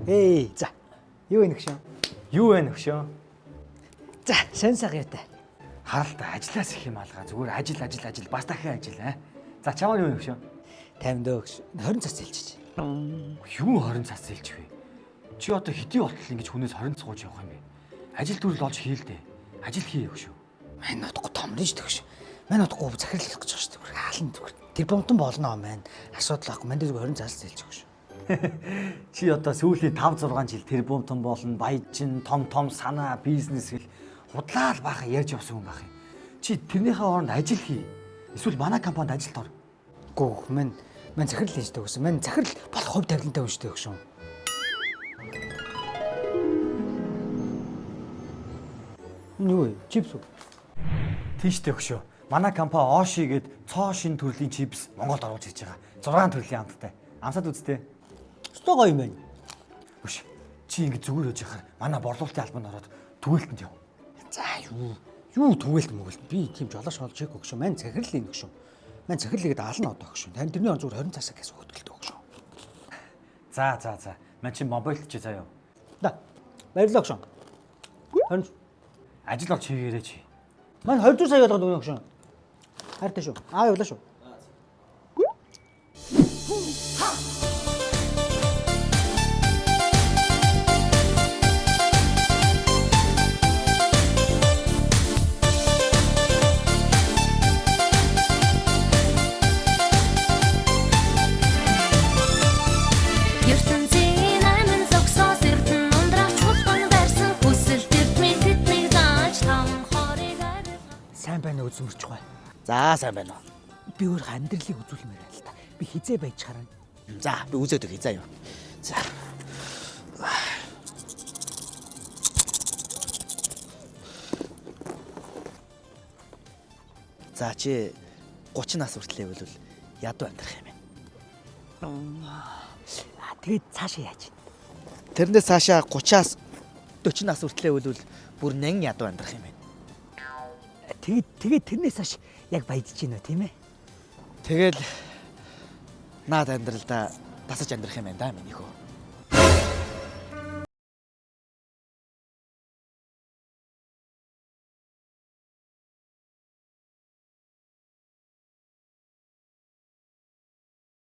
Эй, за. Юу вэ нэгшөө? Юу вэ нэгшөө? За, шин сагьяатай. Харалта ажиллаас их юм алгаа. Зүгээр ажил бас дахин ажил аа. За чамаар юу нэгшөө? 50 дөө гэж 20 цас хэлчихэж. Юу 20 цас хэлж вэ? Чи одоо хэдий болтол ингэж хүнээс 20 цууж явах юм бэ? Ажил төрөл олж хийлдэ. Ажил хий өгшөө. Мань утгагүй томрож тэгш. Мань утгагүй захирал хийх гэж байгаа шүү дээ. Хаална зүгээр. Тэр бомтон болно мань. Асуудал ахгүй. Мань зүгээр 20 цас хэлж өгш. Чи одоо сүүлийн 5 6 жил тэр бомтон болно, баяжин, том санаа, бизнес гэл худлаа л баахан ярьж явсан хүн байх юм. Чи тэрнийхээ оронд ажил хий. Эсвэл манай компанид ажилд ор. Гүү мань захирал хийж дэгсэн. Мань захирал болох хувь тавилантай хүн шүү дээ өгшөө. Юу вэ? Чипс үү? Тийштэй өгшөө. Манай компани Оши гээд цоо шин төрлийн чипс Монголд оруулж ирж байгаа. 6 төрлийн амттай. Амсаад үзтээ. Өстой гоё юм байна. Үш. Чи ингэ зүгээр өж яхаар манай борлуулалтын албанд ороод түгэлтэнд яв. За юу түгэлт мөгөл. Би тийм жолоош олж чек өгшөө. Мань захирал ийн өгшөө. Мань захирлыгэд аална одоо өгшөө. Тань тэрний он зүгээр 20 цасаа гэс хөтөлтөө өгшөө. За. Мань чи мобильт чи заяа. Да. Баярлалаа өгшөө. 20 Ажил олж хийгээрэй чи. Мань 20 сая болгоод өгнө өгшөө. Хайртай шүү. Явлаа шүү. Сайн байна уу үзмэрч бай. За сайн байна уу. Би өөр амьдралыг үзүүлмээр байна л та. Би хизээ байж харна. За би үзээд өгье заа юу. За. За чи 30 нас хүртлэе бол ядуу амьдрах юм байна. Тэгээд цаашаа яаж? Тэрнээс цаашаа 30-аас 40 нас хүртлэе бол бүр нэн ядуу амьдрах юм байна. Тэгээд тэрнээс хаш яг баяжж гинөө тийм ээ. Тэгэл наад амьдралдаа тасаж амьдрах юм байна да минийхөө.